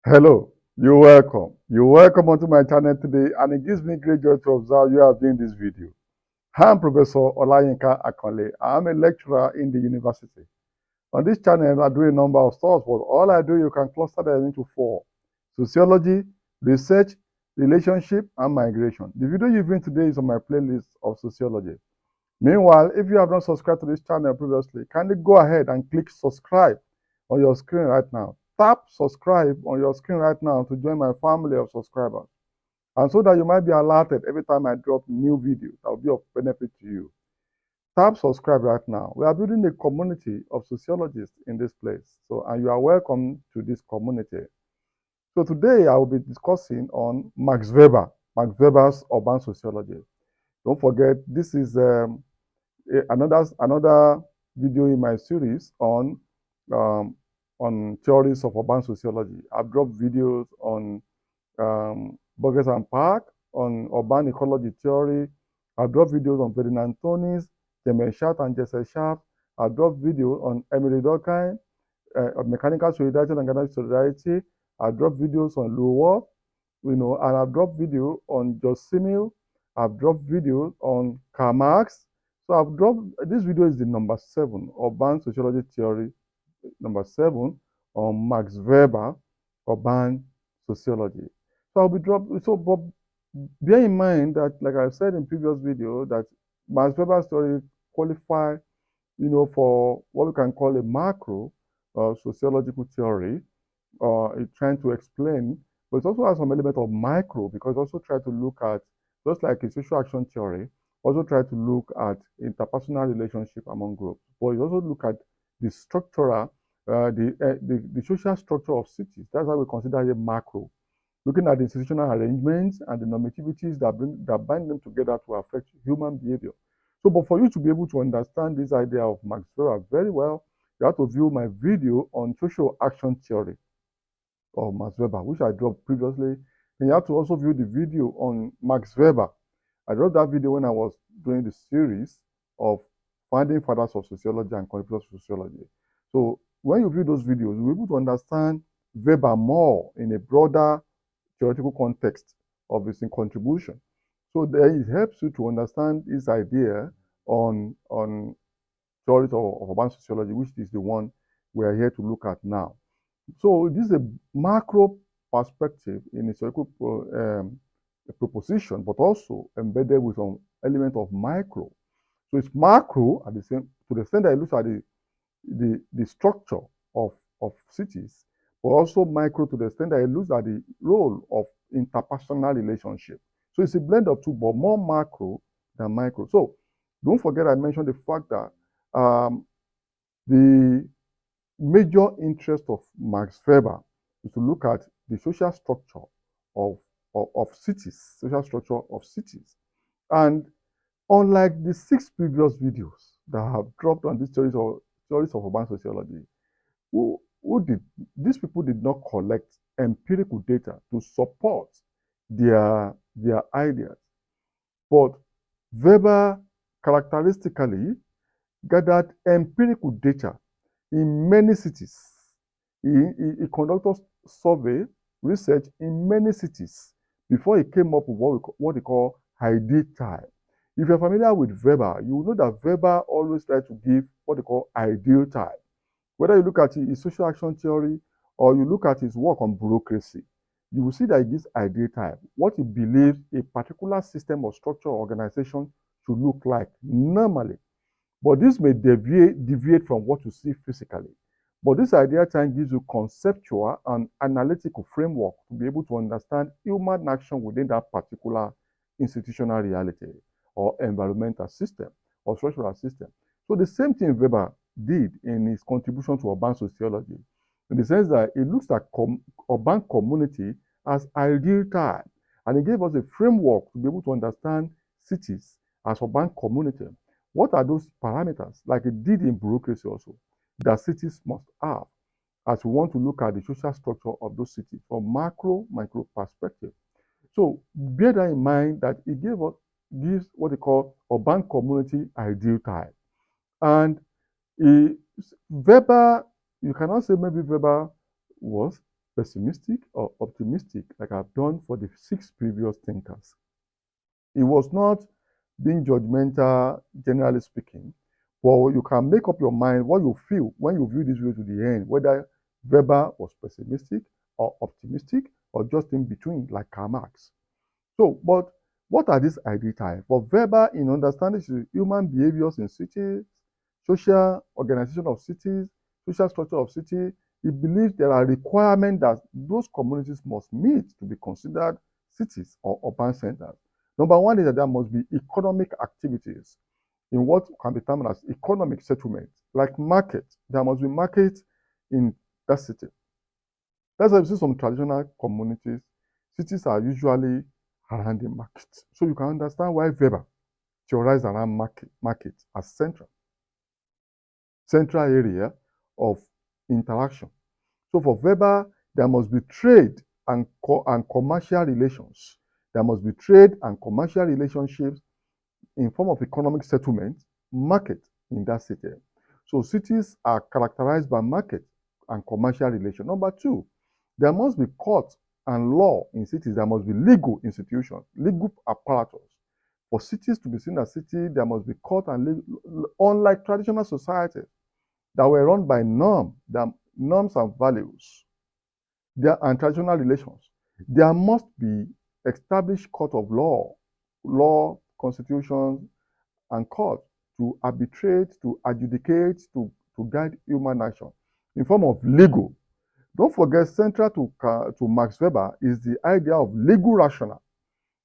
Hello, you're welcome. You're welcome onto my channel today, and it gives me great joy to observe you are doing this video. I'm Professor Olayinka Akanle. I'm a lecturer in the university. On this channel, I do a number of stuff, but all I do, you can cluster them into four: sociology, research, relationship, and migration. The video you're viewing today is on my playlist of sociology. Meanwhile, if you have not subscribed to this channel previously, kindly go ahead and click subscribe on your screen right now. Tap subscribe on your screen right now to join my family of subscribers. And so that you might be alerted every time I drop new videos that will be of benefit to you. Tap subscribe right now. We are building a community of sociologists in this place. And you are welcome to this community. So today I will be discussing on Max Weber's urban sociology. Don't forget, this is another video in my series um, on theories of urban sociology. I've dropped videos on Burgess and Park, on urban ecology theory. I've dropped videos on Ferdinand Tonis, Jemen Schacht and Jesse Schacht. I've dropped videos on Emily Durkheim, of mechanical solidarity and organized solidarity. I've dropped videos on Lower, and I've dropped video on Josimil. I've dropped videos on Karl Marx. So I've dropped, this video is the number 7, Urban Sociology Theory, number 7, on Max Weber, Urban Sociology. So I'll be dropping, but bear in mind that, like I said in previous video, that Max Weber's theory qualify, for what we can call a macro sociological theory, it's trying to explain, but it also has some element of micro, because it also try to look at, just like a social action theory, also try to look at interpersonal relationship among groups. But it also look at the structural, the social structure of cities. That's why we consider it macro, looking at the institutional arrangements and the normativities that bind them together to affect human behavior. So, but for you to be able to understand this idea of Max Weber very well, you have to view my video on social action theory of Max Weber, which I dropped previously. And you have to also view the video on Max Weber. I dropped that video when I was doing the series of Finding Fathers of Sociology and Contributors to Sociology. So when you view those videos, you'll be able to understand Weber more in a broader theoretical context of his contribution. So there it helps you to understand this idea on theories of urban sociology, which is the one we are here to look at now. So this is a macro perspective in historical proposition, but also embedded with some element of micro. So it's macro at the same, to the extent that it looks at the structure of cities, but also micro to the extent that it looks at the role of interpersonal relationship. So it's a blend of two, but more macro than micro. So don't forget I mentioned the fact that the major interest of Max Weber is to look at the social structure of cities, social structure of cities. And unlike the 6 previous videos that have dropped on these theories of urban sociology, these people did not collect empirical data to support their ideas. But Weber characteristically gathered empirical data in many cities. He conducted survey research in many cities before he came up with what they call ideal type. If you're familiar with Weber, you know that Weber always tries to give what they call ideal type. Whether you look at his social action theory or you look at his work on bureaucracy, you will see that he gives ideal type, what he believes a particular system or structure or organization should look like normally. But this may deviate from what you see physically. But this idea time gives you conceptual and analytical framework to be able to understand human action within that particular institutional reality or environmental system or structural system. So the same thing Weber did in his contribution to urban sociology, in the sense that it looks at urban community as ideal type. And it gave us a framework to be able to understand cities as urban community. What are those parameters, like it did in bureaucracy also, that cities must have as we want to look at the social structure of those cities from micro perspective? So bear that in mind that it gives what they call urban community ideal type. And Weber, you cannot say maybe Weber was pessimistic or optimistic, like I've done for the 6 previous thinkers. It was not being judgmental, generally speaking, but you can make up your mind what you feel when you view this video to the end, whether Weber was pessimistic or optimistic or just in between, like Karl Marx. So, but what are these ideal types? For Weber, in understanding human behaviors in cities, social organization of cities, social structure of cities, he believes there are requirements that those communities must meet to be considered cities or urban centers. Number one is that there must be economic activities in what can be termed as economic settlement, like market. There must be market in that city. That's why you see some traditional communities, cities are usually around the market. So you can understand why Weber theorized around market as central area of interaction. So for Weber, there must be trade and commercial relations. There must be trade and commercial relationships in form of economic settlement, market in that city. So cities are characterized by market and commercial relations. Number two, there must be court and law in cities. There must be legal institutions, legal apparatus. For cities to be seen as cities, there must be court and legal, unlike traditional societies that were run by norms and values and traditional relations. There must be established court of law, constitutions, and court to arbitrate, to adjudicate, to guide human action in form of legal. Don't forget, central to Max Weber is the idea of legal rational,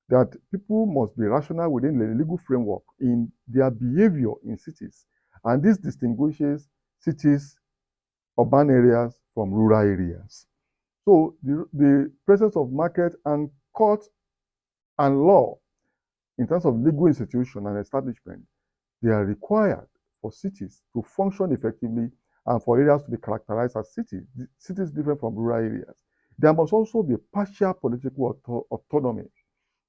that people must be rational within the legal framework in their behavior in cities. And this distinguishes cities, urban areas from rural areas. So the presence of market and court and law in terms of legal institution and establishment, they are required for cities to function effectively and for areas to be characterized as cities different from rural areas. There must also be partial political autonomy.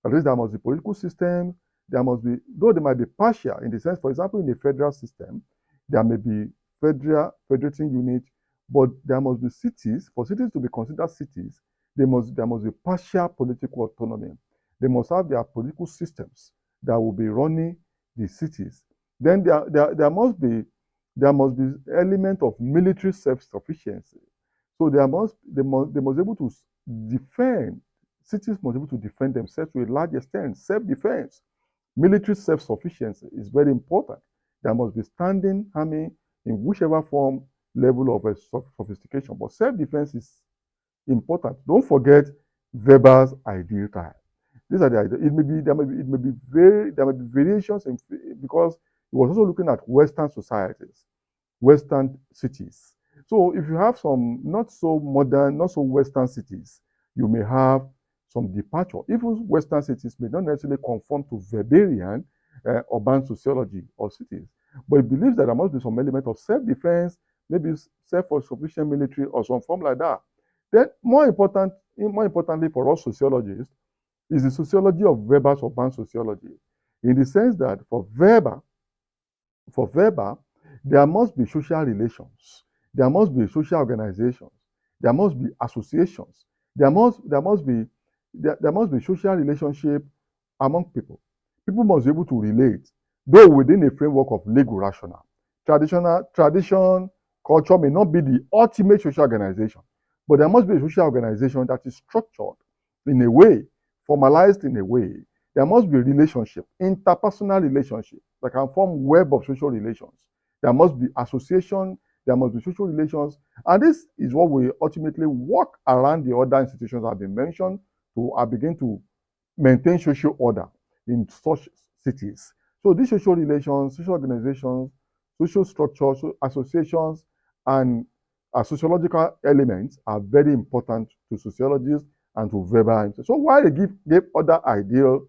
At least there must be political systems. There must be, though they might be partial in the sense, for example, in the federal system, there may be federating unit, but there must be cities. For cities to be considered cities, there must be partial political autonomy. They must have their political systems that will be running the cities. Then there must be element of military self-sufficiency. So they must be able to defend. Cities must be able to defend themselves to a large extent. Self-defense, military self-sufficiency is very important. There must be standing army in whichever form level of sophistication. But self-defense is important. Don't forget Weber's ideal type. These are the ideas. It may be variations because he was also looking at Western societies, Western cities. So if you have some not so modern, not so Western cities, you may have some departure. Even Western cities may not necessarily conform to Weberian urban sociology of cities, but it believes that there must be some element of self-defense, maybe self-sufficient military or some form like that. Then, more importantly for us sociologists, is the sociology of Weber's urban sociology, in the sense that for Weber, there must be social relations, there must be social organizations, there must be associations, there must be social relationship among people. People must be able to relate, though within a framework of legal rational. Tradition, culture may not be the ultimate social organization, but there must be a social organization that is structured in a way, formalized in a way. There must be a relationship, interpersonal relationship that can form web of social relations. There must be association, there must be social relations, and this is what we ultimately work around the other institutions that have been mentioned to begin to maintain social order in such cities. So these social relations, social organizations, social structures, social associations, and sociological elements are very important to sociologists and to Weber. So while they gave other ideal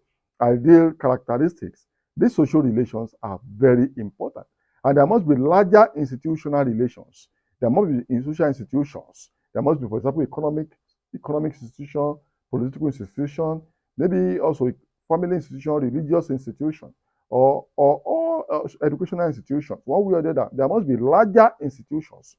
characteristics, these social relations are very important. And there must be larger institutional relations. There must be in social institutions. There must be, for example, economic institution, political institution, maybe also family institution, religious institution, or educational institution. One way or the other, there must be larger institutions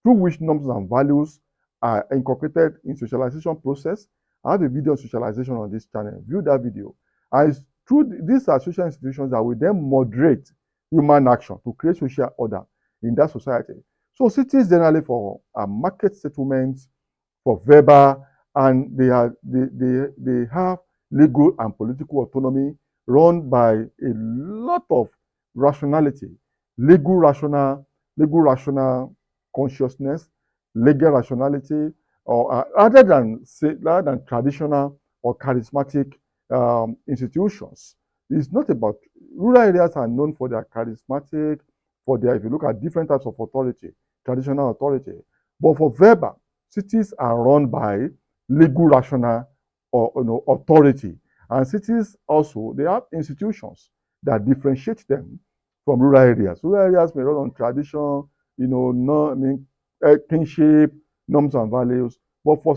through which norms and values are incorporated in socialization process. I have a video on socialization on this channel. View that video. And it's through these are social institutions that will then moderate human action to create social order in that society. So cities generally for market settlements, for verbal, and they have legal and political autonomy run by a lot of rationality, legal rational consciousness, legal rationality, or rather than traditional or charismatic institutions. It's not about rural areas are known for their charismatic, for their, if you look at different types of authority, traditional authority. But for verbal, cities are run by legal rational or authority. And cities also, they have institutions that differentiate them from rural areas. Rural areas may run on tradition, no, kinship, norms and values. But for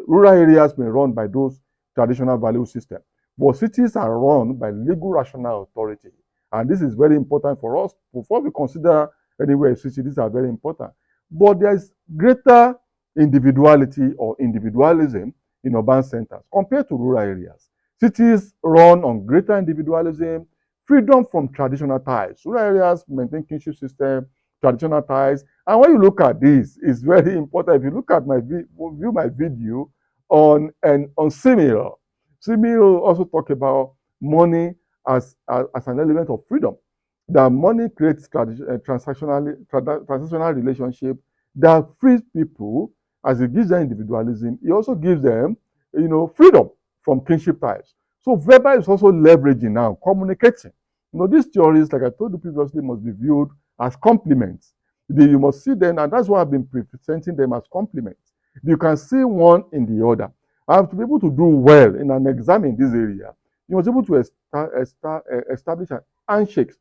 rural areas may run by those traditional value systems. But cities are run by legal rational authority. And this is very important for us. Before we consider anywhere a city, these are very important. But there is greater individuality or individualism in urban centers compared to rural areas. Cities run on greater individualism, freedom from traditional ties. Rural areas maintain kinship system, traditional ties. And when you look at this, it's very important. If you look at view my video on Simil, Simil also talk about money as an element of freedom. That money creates transactional relationship that frees people as it gives them individualism. It also gives them, freedom from kinship ties. So verbal is also leveraging now, communicating. These theories, like I told you previously, must be viewed as complements. You must see them, and that's why I've been presenting them as complements. You can see one in the other. And to be able to do well in an exam in this area, you must be able to establish an handshake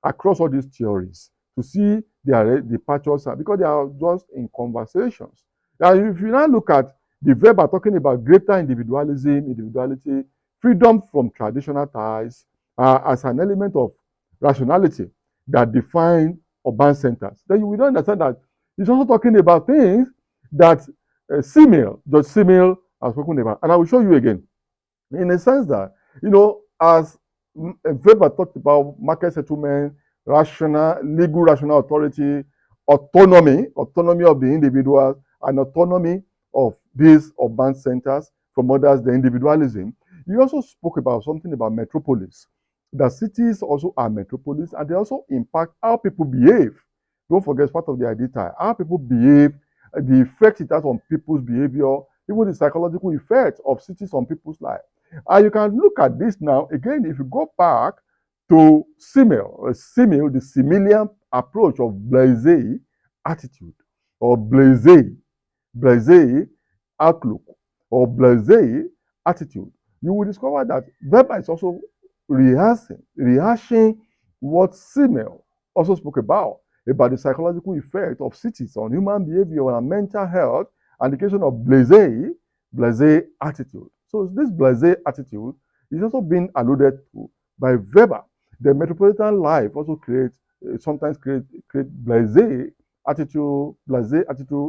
across all these theories to see their departures because they are just in conversations. Now, if you now look at the verb are talking about greater individualism, individuality, freedom from traditional ties as an element of rationality that define urban centers, then you will understand that it's also talking about things that Judge Simil has spoken about. And I will show you again. In a sense that, as Weber talked about market settlement, legal rational authority, autonomy of the individual, and autonomy of these urban centers from others, the individualism. You also spoke about something about metropolis. The cities also are metropolis, and they also impact how people behave. Don't forget, it's part of the idea, how people behave, the effect it has on people's behavior, even the psychological effect of cities on people's life. And you can look at this now, again, if you go back to the Similian approach of blasé attitude, or blasé outlook, or blasé attitude, you will discover that Weber is also rehashing what Simil also spoke about the psychological effect of cities on human behavior and mental health, and the question of blasé attitude. So this blasé attitude is also being alluded to by Weber. The metropolitan life also sometimes create blasé attitude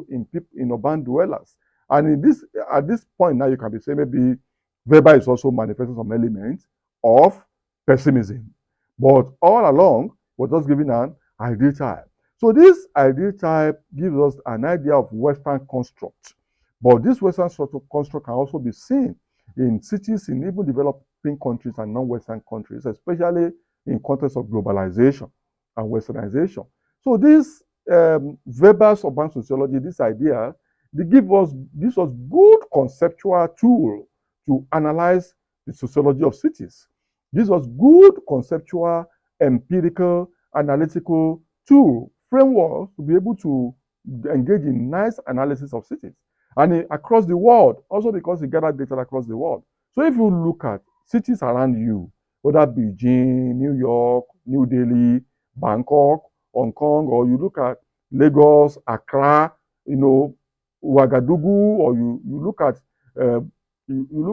in urban dwellers. And at this point now, you can be saying maybe Weber is also manifesting some elements of pessimism. But all along, we're just giving an ideal type. So this ideal type gives us an idea of Western construct. But this Western construct can also be seen in cities in even developing countries and non-Western countries, especially in context of globalization and Westernization. So this Weber's urban sociology, this idea, gives us good conceptual tool to analyze the sociology of cities. Gives us good conceptual, empirical, analytical tool, framework to be able to engage in nice analysis of cities. And across the world, also because it gathered data across the world. So if you look at cities around you, whether Beijing, New York, New Delhi, Bangkok, Hong Kong, or you look at Lagos, Accra, Ouagadougou, or you look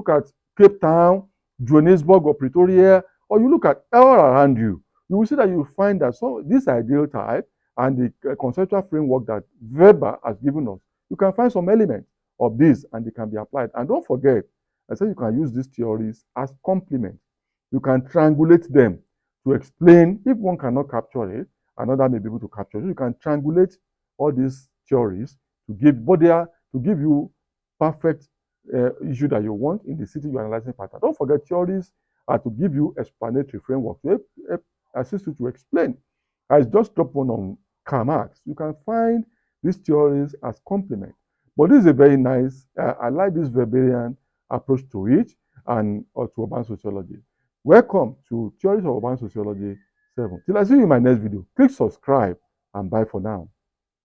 at Cape Town, Johannesburg, or Pretoria, or you look at all around you, you will see that you find that this ideal type and the conceptual framework that Weber has given us you can find some elements of this and they can be applied. And don't forget, I said you can use these theories as complement. You can triangulate them to explain. If one cannot capture it, another may be able to capture it. You can triangulate all these theories to give, but they are to give you perfect issue that you want in the city you're analyzing pattern. Don't forget, theories are to give you explanatory framework to assist you to explain. I just dropped one on Karl Marx. You can find these theories as complement. But this is a very nice, I like this Weberian approach to it and or to urban sociology. Welcome to Theories of Urban Sociology 7. Till I see you in my next video, click subscribe and bye for now.